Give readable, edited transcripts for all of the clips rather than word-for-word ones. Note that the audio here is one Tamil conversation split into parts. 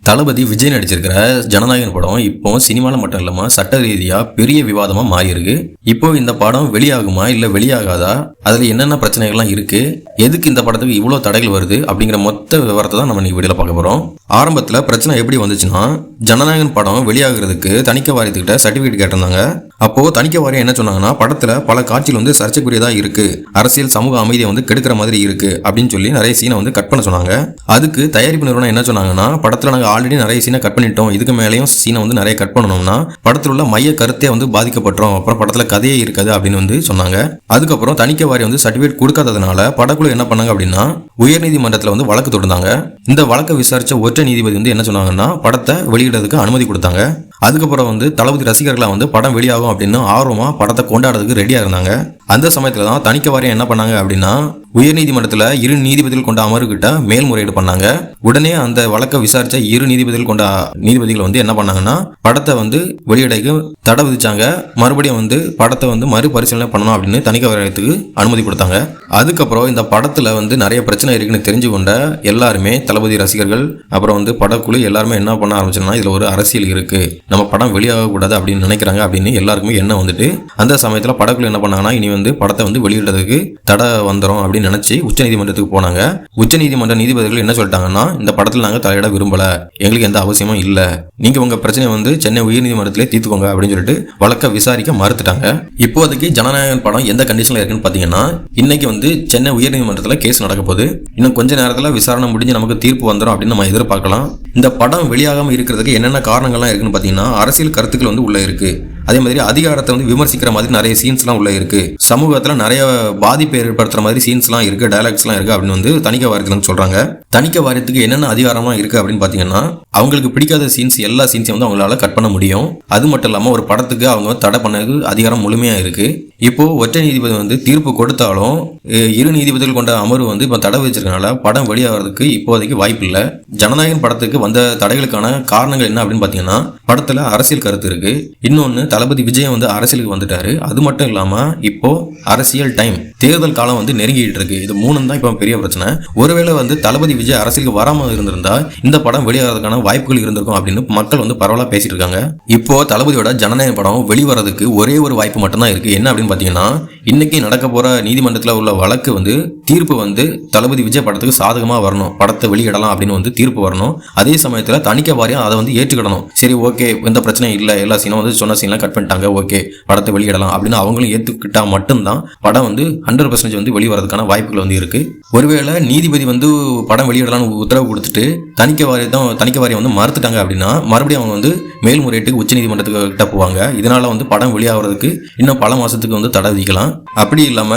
தளபதி விஜய் நடிச்சிருக்கிற ஜனநாயகன் படம் இப்போ சினிமாவில் மட்டும் இல்லாமல் சட்ட ரீதியாக பெரிய விவாதமாக மாறியிருக்கு. இப்போ இந்த படம் வெளியாகுமா இல்லை வெளியாகாதா, அதில் என்னென்ன பிரச்சனைகள்லாம் இருக்கு, எதுக்கு இந்த படத்துக்கு இவ்வளோ தடைகள் வருது அப்படிங்கிற மொத்த விவரத்தை தான் நம்ம இன்னைக்கு வீடியோவில் பார்க்க போகிறோம். ஆரம்பத்தில் பிரச்சனை எப்படி வந்துச்சுன்னா, ஜனநாயகன் படம் வெளியாகிறதுக்கு தணிக்கை வாரியத்துக்கிட்ட சர்டிஃபிகேட் கேட்டிருந்தாங்க. அப்போது தணிக்கை வாரியம் என்ன சொன்னாங்கன்னா, படத்தில் பல காட்சிகள் வந்து சர்ச்சைக்குரியதாக இருக்குது, அரசியல் சமூக அமைதியை வந்து கெடுக்கிற மாதிரி இருக்குது அப்படின்னு சொல்லி நிறைய சீனை வந்து கட் பண்ண சொன்னாங்க. அதுக்கு தயாரிப்பு நிறுவனம் என்ன சொன்னாங்கன்னா, படத்தில் நாங்கள் ஆல்ரெடி நிறைய சீனை கட் பண்ணிட்டோம், இதுக்கு மேலேயும் சீனை வந்து நிறைய கட் பண்ணணும்னா படத்தில் உள்ள மைய கருத்தே வந்து பாதிக்கப்பட்டோம், அப்புறம் படத்தில் கதையே இருக்காது அப்படின்னு வந்து சொன்னாங்க. அதுக்கப்புறம் தணிக்கை வாரியம் வந்து சர்டிஃபிகேட் கொடுக்காததுனால படக்குழு என்ன பண்ணாங்க அப்படின்னா, உயர்நீதிமன்றத்தில் வந்து வழக்கு தொடர்ந்தாங்க. இந்த வழக்கை விசாரிச்ச ஒற்றை நீதிபதி வந்து என்ன சொன்னாங்கன்னா, படத்தை வெளியிடறதுக்கு அனுமதி கொடுத்தாங்க. அதுக்கப்புறம் வந்து தளபதி ரசிகர்களாக வந்து படம் வெளியாகும் அப்படின்னு ஆர்வமாக படத்தை கொண்டாடுறதுக்கு ரெடியாக இருந்தாங்க. அந்த சமயத்தில் தான் தணிக்கை வாரியம் என்ன பண்ணாங்க அப்படின்னா, உயர்நீதிமன்றத்தில் 2 நீதிபதிகள் கொண்ட அமர்வுகிட்ட மேல்முறையீடு பண்ணாங்க. உடனே அந்த வழக்கை விசாரிச்ச 2 நீதிபதிகள் கொண்ட நீதிபதிகள் வந்து என்ன பண்ணாங்கன்னா, படத்தை வந்து வெளியிடக்கு தடை விதிச்சாங்க. மறுபடியும் வந்து படத்தை வந்து மறுபரிசீலனை பண்ணணும் அப்படின்னு தணிக்கை வாரியத்துக்கு அனுமதி கொடுத்தாங்க. அதுக்கப்புறம் இந்த படத்தில் வந்து நிறைய பிரச்சனை இருக்குன்னு தெரிஞ்சு கொண்ட எல்லாருமே, தளபதி ரசிகர்கள் அப்புறம் வந்து படக்குழு எல்லாருமே என்ன பண்ண ஆரம்பிச்சோம்னா, இதில் ஒரு அரசியல் இருக்கு, நம்ம படம் வெளியாகக்கூடாது அப்படின்னு நினைக்கிறாங்க அப்படின்னு எல்லாருக்குமே எண்ணம் வந்துட்டு, அந்த சமயத்தில் படக்குழு என்ன பண்ணாங்கன்னா, இனி வந்து படத்தை வந்து வெளியிடுறதுக்கு தடை வந்துடும் அப்படின்னு நினைச்சு உச்சநீதிமன்றத்துக்கு போனாங்க. உச்சநீதிமன்ற நீதிபதிகள் என்ன சொல்லிட்டாங்கன்னா, இந்த படத்தில் நாங்கள் தலையிட விரும்பல, எங்களுக்கு எந்த அவசியமும் இல்லை, நீங்க உங்க பிரச்சனை வந்து சென்னை உயர்நீதிமன்றத்திலே தீர்த்துக்கோங்க அப்படின்னு சொல்லிட்டு வழக்க விசாரிக்க மறுத்துட்டாங்க. இப்போதைக்கு ஜனநாயகன் படம் எந்த கண்டிஷன்ல இருக்குன்னு பாத்தீங்கன்னா, இன்னைக்கு வந்து சென்னை உயர்நீதிமன்றத்தில் கேஸ் நடக்க போகுது. இன்னும் கொஞ்ச நேரத்தில் விசாரணை முடிஞ்சு நமக்கு தீர்ப்பு வந்துடும் அப்படின்னு நம்ம எதிர்பார்க்கலாம். இந்த படம் வெளியாகாம இருக்கிறதுக்கு என்னென்ன காரணங்கள்லாம் இருக்குன்னு பாத்தீங்கன்னா, அரசியல் கருத்துக்கள் வந்து உள்ள இருக்கு, அதே மாதிரி அதிகாரத்தை வந்து விமர்சிக்கிற மாதிரி நிறைய சீன்ஸ்லாம் உள்ள இருக்கு, சமூகத்தில் நிறைய பாதிப்பை ஏற்படுத்துற மாதிரி சீன்ஸ்லாம் இருக்கு, டயலாக்ஸ்லாம் இருக்கு அப்படின்னு வந்து தணிக்கை வாரியத்தில் சொல்றாங்க. தணிக்கை வாரியத்துக்கு என்னென்ன அதிகாரம்லாம் இருக்கு அப்படின்னு பாத்தீங்கன்னா, அவங்களுக்கு பிடிக்காத சீன்ஸ் எல்லா சீன்ஸையும் வந்து அவங்களால கட் பண்ண முடியும். அது மட்டும் இல்லாமல் ஒரு படத்துக்கு அவங்க தடை பண்ணதுக்கு அதிகாரம் முழுமையா இருக்கு. இப்போ ஒற்றை நீதிபதி வந்து தீர்ப்பு கொடுத்தாலும் 2 நீதிபதிகள் கொண்ட அமர்வு வந்து இப்போ தடை வச்சிருக்கனால படம் வெளியாகிறதுக்கு இப்போதைக்கு வாய்ப்பு இல்லை. ஜனநாயகன் படத்துக்கு வந்த தடைகளுக்கான காரணங்கள் என்ன அப்படின்னு பாத்தீங்கன்னா, படத்துல அரசியல் கருத்து இருக்கு, இன்னொன்னு தளபதி விஜய் வந்து அரசியலுக்கு வந்துட்டாரு, அது மட்டும் இல்லாம இப்போ அரசியல் டைம், தேர்தல் காலம் வந்து நெருங்கிட்டு இருக்கு. இது 3 தான் இப்போ பெரிய பிரச்சனை. ஒருவேளை வந்து தளபதி விஜய் அரசியலுக்கு வராம இருந்திருந்தா இந்த படம் வெளியாகிறதுக்கான வாய்ப்புகள் இருந்திருக்கும் அப்படின்னு மக்கள் வந்து பரவலா பேசிட்டு இருக்காங்க. இப்போ தளபதியோட ஜனநாயக படம் வெளிவரதுக்கு ஒரே ஒரு வாய்ப்பு மட்டும்தான் இருக்கு. என்ன அப்படின்னு பாத்தீங்கன்னா, இன்னைக்கு நடக்க போற நீதிமன்றத்தில் உள்ள வழக்கு வந்து தீர்ப்பு வந்து தளபதி விஜய் படத்துக்கு சாதகமா வரணும், படத்தை வெளியிடலாம் அப்படின்னு வந்து தீர்ப்பு வரணும். அதே சமயத்தில் தணிக்கை வாரியம் அதை வந்து ஏற்றுக்கிடணும். சரி, ஓகே, எந்த பிரச்சனையும் இல்லை, எல்லா சீனும் வந்து சொன்ன சீன்லாம் கட் பண்ணிட்டாங்க, ஓகே படத்தை வெளியிடலாம் அப்படின்னு அவங்களும் ஏற்றுக்கிட்டா மட்டும்தான் படம் வந்து 100% வந்து வெளிவரதுக்கான வாய்ப்புகள் வந்து இருக்கு. ஒருவேளை நீதிபதி வந்து படம் வெளியிடலாம்னு உத்தரவு கொடுத்துட்டு தணிக்கை வாரியம் வந்து மறுத்துட்டாங்க அப்படின்னா, மறுபடியும் அவங்க வந்து மேல்முறையீட்டுக்கு உச்சநீதிமன்றத்துக்கு கிட்ட போவாங்க. இதனால வந்து படம் வெளியாகிறதுக்கு இன்னும் பல மாசத்துக்கு வந்து தடை விதிக்கலாம். அப்படி இல்லாம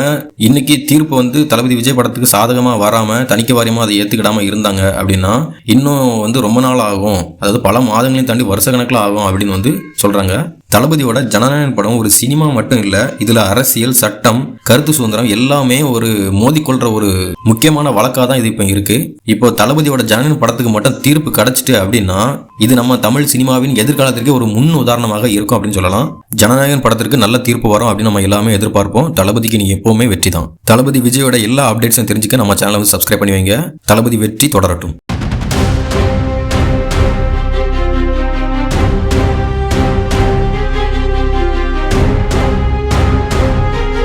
இன்னைக்கு தீர்ப்பு வந்து தளபதி விஜய் படத்துக்கு சாதகமா வராம தணிக்கை வாரியமா அதை ஏத்துக்கிடாம இருந்தாங்க அப்படின்னா இன்னும் வந்து ரொம்ப நாள் ஆகும், அதாவது பல மாதங்களையும் தாண்டி வருஷ கணக்கில் ஆகும் அப்படின்னு வந்து சொல்றாங்க. தளபதியோட ஜனநாயகன் படம் ஒரு சினிமா மட்டும் இல்ல, இதுல அரசியல், சட்டம், கருத்து சுதந்திரம் எல்லாமே ஒரு மோதிக்கொள்ற ஒரு முக்கியமான வழக்கா தான் இது இப்ப இருக்கு. இப்போ தளபதியோட ஜனநாயகன் படத்துக்கு மட்டும் தீர்ப்பு கிடைச்சிட்டு அப்படின்னா இது நம்ம தமிழ் சினிமாவின் எதிர்காலத்திற்கு ஒரு முன் உதாரணமாக இருக்கும் அப்படின்னு சொல்லலாம். ஜனநாயகன் படத்திற்கு நல்ல தீர்ப்பு வரும் அப்படின்னு நம்ம எல்லாமே எதிர்பார்ப்போம். தளபதிக்கு நீ எப்பவுமே வெற்றி தான். தளபதி விஜயோட எல்லா அப்டேட்ஸும் தெரிஞ்சுக்க நம்ம சேனலை வந்து சப்ஸ்கிரைப் பண்ணி வைங்க. தளபதி வெற்றி தொடரட்டும்.